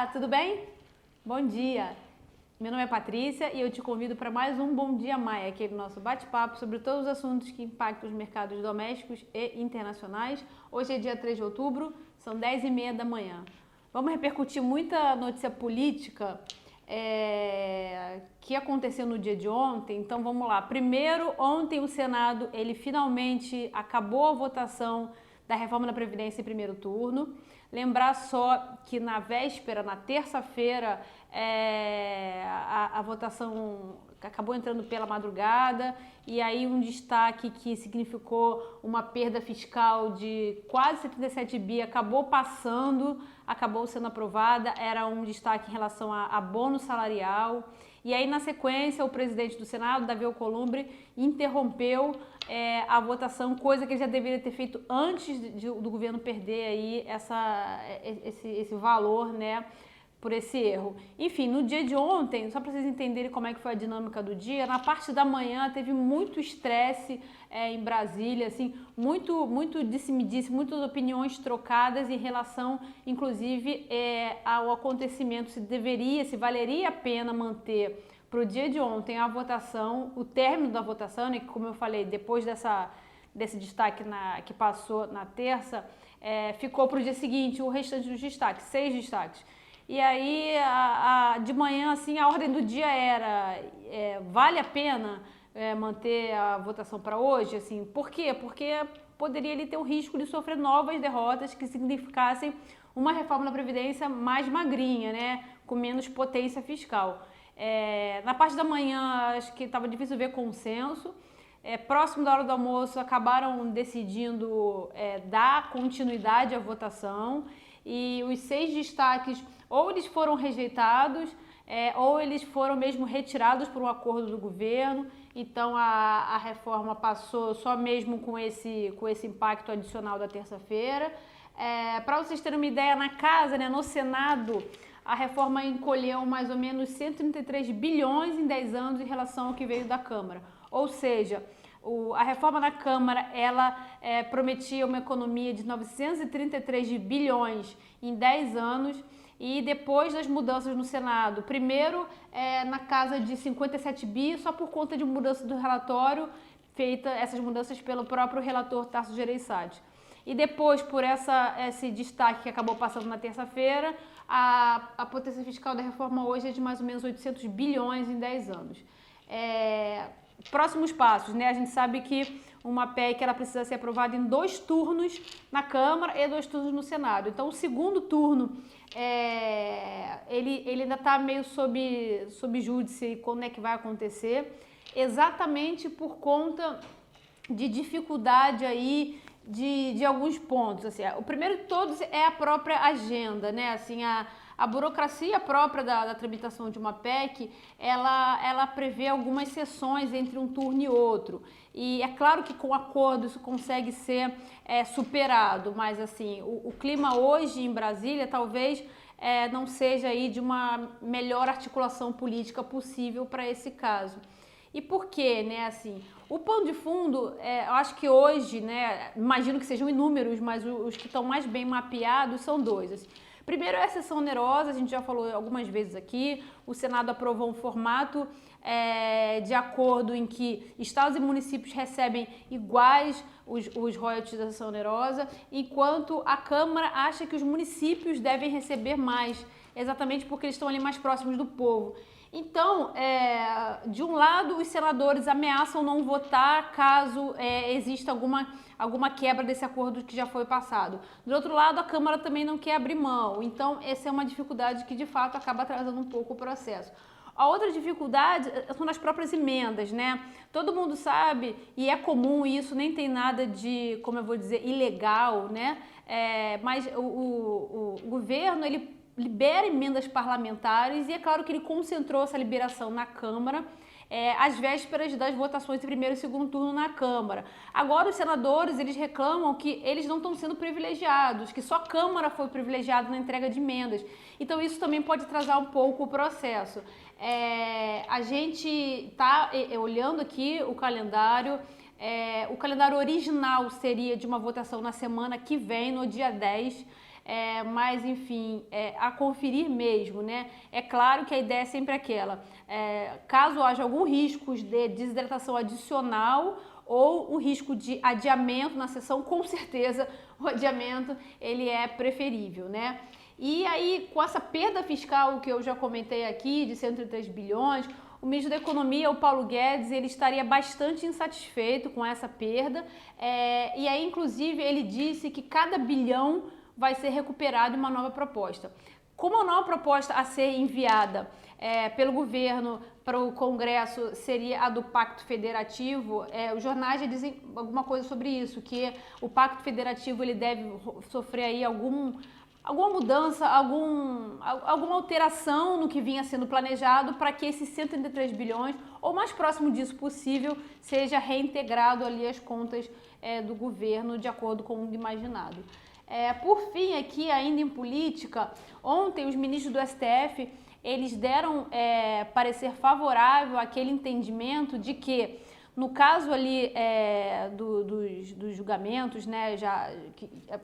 Olá, tudo bem? Bom dia. Meu nome é Patrícia e eu te convido para mais um Bom Dia Maia, aquele nosso bate-papo sobre todos os assuntos que impactam os mercados domésticos e internacionais. Hoje é dia 3 de outubro, são 10h30 da manhã. Vamos repercutir muita notícia política que aconteceu no dia de ontem, então vamos lá. Primeiro, ontem o Senado, ele finalmente acabou a votação da reforma da Previdência em primeiro turno. Lembrar só que na véspera, na terça-feira, a votação acabou entrando pela madrugada e aí um destaque que significou uma perda fiscal de quase 77 bi acabou passando, acabou sendo aprovada, era um destaque em relação a bônus salarial. E aí, na sequência, o presidente do Senado, Davi Alcolumbre, interrompeu a votação, coisa que ele já deveria ter feito antes do governo perder aí esse valor, né, por esse erro. Enfim, no dia de ontem, só para vocês entenderem como é que foi a dinâmica do dia, na parte da manhã teve muito estresse em Brasília, assim, muito disse-me-disse, muitas opiniões trocadas em relação, inclusive, ao acontecimento, se valeria a pena manter para o dia de ontem a votação, o término da votação, né, que, como eu falei, depois desse destaque que passou na terça, ficou para o dia seguinte o restante dos destaques, 6 destaques. E aí, de manhã, assim, a ordem do dia era, vale a pena manter a votação para hoje? Assim, por quê? Porque poderia ele ter o risco de sofrer novas derrotas que significassem uma reforma da Previdência mais magrinha, né, com menos potência fiscal. Na parte da manhã, acho que estava difícil ver consenso. Próximo da hora do almoço, acabaram decidindo dar continuidade à votação e os 6 destaques, ou eles foram rejeitados, ou eles foram mesmo retirados por um acordo do governo. Então a reforma passou só mesmo com esse impacto adicional da terça-feira. Para vocês terem uma ideia, na casa, né, no Senado, a reforma encolheu mais ou menos 133 bilhões em 10 anos em relação ao que veio da Câmara. Ou seja, a reforma na Câmara, ela prometia uma economia de 933 bilhões em 10 anos e depois das mudanças no Senado, primeiro na casa de 57 bi, só por conta de mudança do relatório, feita essas mudanças pelo próprio relator Tasso Gereissati. E depois, por esse destaque que acabou passando na terça-feira, a potência fiscal da reforma hoje é de mais ou menos 800 bilhões em 10 anos. Próximos passos, né? A gente sabe que uma PEC ela precisa ser aprovada em 2 turnos na Câmara e 2 turnos no Senado. Então, o segundo turno, ele ainda está meio sob júdice quando é que vai acontecer, exatamente por conta de dificuldade aí de alguns pontos. Assim, o primeiro de todos é a própria agenda, né? Assim, a burocracia própria da tramitação de uma PEC, ela prevê algumas sessões entre um turno e outro. E é claro que com acordo isso consegue ser superado, mas assim, o clima hoje em Brasília talvez não seja aí de uma melhor articulação política possível para esse caso. E por quê, né, assim, o pano de fundo, eu acho que hoje, né, imagino que sejam inúmeros, mas os que estão mais bem mapeados são 2, assim. Primeiro é a sessão onerosa, a gente já falou algumas vezes aqui, o Senado aprovou um formato de acordo em que estados e municípios recebem iguais os royalties da sessão onerosa, enquanto a Câmara acha que os municípios devem receber mais, exatamente porque eles estão ali mais próximos do povo. Então, de um lado, os senadores ameaçam não votar caso exista alguma quebra desse acordo que já foi passado. Do outro lado, a Câmara também não quer abrir mão. Então, essa é uma dificuldade que, de fato, acaba atrasando um pouco o processo. A outra dificuldade são nas próprias emendas, né? Todo mundo sabe, e é comum isso, nem tem nada de, como eu vou dizer, ilegal, né? Mas o governo, ele libera emendas parlamentares e é claro que ele concentrou essa liberação na Câmara às vésperas das votações de primeiro e segundo turno na Câmara. Agora os senadores, eles reclamam que eles não estão sendo privilegiados, que só a Câmara foi privilegiada na entrega de emendas. Então isso também pode atrasar um pouco o processo. A gente está olhando aqui o calendário original seria de uma votação na semana que vem, no dia 10. mas enfim, a conferir mesmo, né? É claro que a ideia é sempre aquela, caso haja algum risco de desidratação adicional ou o risco de adiamento na sessão, com certeza o adiamento ele é preferível, né? E aí, com essa perda fiscal que eu já comentei aqui, de 103 bilhões, o ministro da Economia, o Paulo Guedes, ele estaria bastante insatisfeito com essa perda, e aí, inclusive, ele disse que cada bilhão vai ser recuperado em uma nova proposta. Como a nova proposta a ser enviada pelo governo para o Congresso seria a do Pacto Federativo, os jornais já dizem alguma coisa sobre isso, que o Pacto Federativo ele deve sofrer aí alguma mudança, alguma alteração no que vinha sendo planejado para que esses 133 bilhões, ou mais próximo disso possível, seja reintegrado ali às contas do governo de acordo com o imaginado. Por fim, aqui ainda em política, ontem os ministros do STF, eles deram parecer favorável àquele entendimento de que, no caso ali dos julgamentos, né,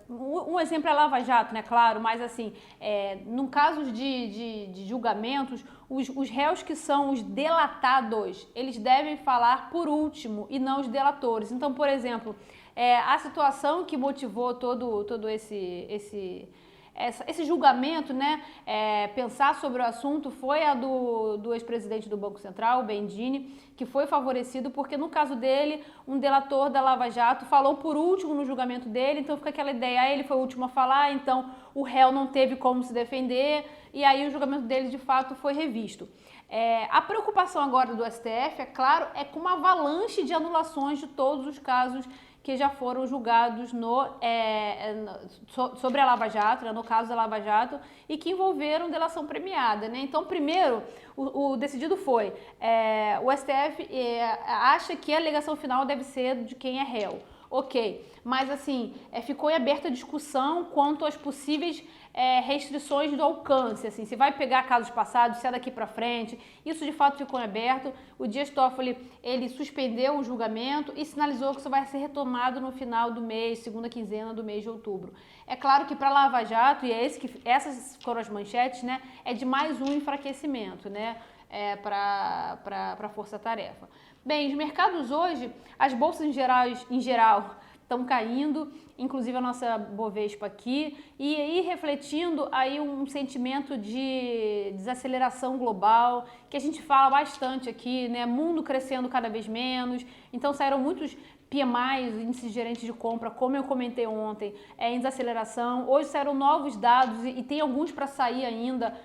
um exemplo é Lava Jato, né, claro, mas assim, no caso de julgamentos, os réus que são os delatados, eles devem falar por último e não os delatores. Então, por exemplo, a situação que motivou todo esse julgamento, né, pensar sobre o assunto, foi a do ex-presidente do Banco Central, o Bendini, que foi favorecido porque, no caso dele, um delator da Lava Jato falou por último no julgamento dele, então fica aquela ideia, ele foi o último a falar, então o réu não teve como se defender, e aí o julgamento dele, de fato, foi revisto. A preocupação agora do STF, é claro, é com uma avalanche de anulações de todos os casos que já foram julgados sobre a Lava Jato, né, no caso da Lava Jato, e que envolveram delação premiada, né? Então, primeiro, o decidido foi, o STF acha que a alegação final deve ser de quem é réu. Ok, mas assim, ficou em aberta discussão quanto às possíveis restrições do alcance, assim, se vai pegar casos passados, se é daqui para frente, isso de fato ficou em aberto. O Dias Toffoli, ele suspendeu o julgamento e sinalizou que isso vai ser retomado no final do mês, segunda quinzena do mês de outubro. É claro que para Lava Jato, e essas foram as manchetes, né, é de mais um enfraquecimento, né, para a força-tarefa. Bem, os mercados hoje, as bolsas em geral estão caindo, inclusive a nossa Bovespa aqui, e aí refletindo aí um sentimento de desaceleração global, que a gente fala bastante aqui, né? Mundo crescendo cada vez menos, então saíram muitos PMIs, índices gerentes de compra, como eu comentei ontem, em desaceleração. Hoje saíram novos dados e tem alguns para sair ainda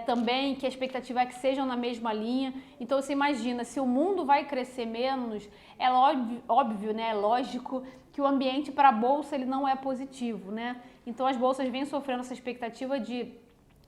também, que a expectativa é que sejam na mesma linha. Então você imagina, se o mundo vai crescer menos, é óbvio, né? É lógico que o ambiente para a bolsa ele não é positivo, né? Então as bolsas vêm sofrendo essa expectativa de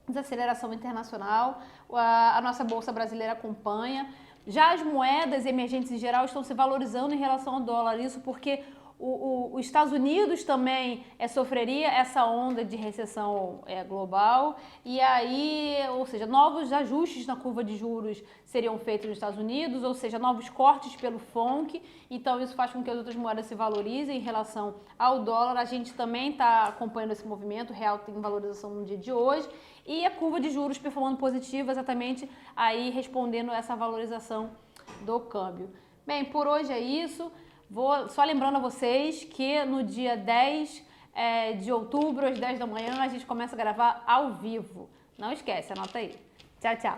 desaceleração internacional, a nossa bolsa brasileira acompanha. Já as moedas emergentes em geral estão se valorizando em relação ao dólar, isso porque os Estados Unidos também sofreria essa onda de recessão global, e aí, ou seja, novos ajustes na curva de juros seriam feitos nos Estados Unidos, ou seja, novos cortes pelo FONC, então isso faz com que as outras moedas se valorizem em relação ao dólar. A gente também está acompanhando esse movimento, o real tem valorização no dia de hoje, e a curva de juros performando positiva, exatamente aí respondendo essa valorização do câmbio. Bem, por hoje é isso. Vou só lembrando a vocês que no dia 10 de outubro, às 10 da manhã, a gente começa a gravar ao vivo. Não esquece, anota aí. Tchau, tchau.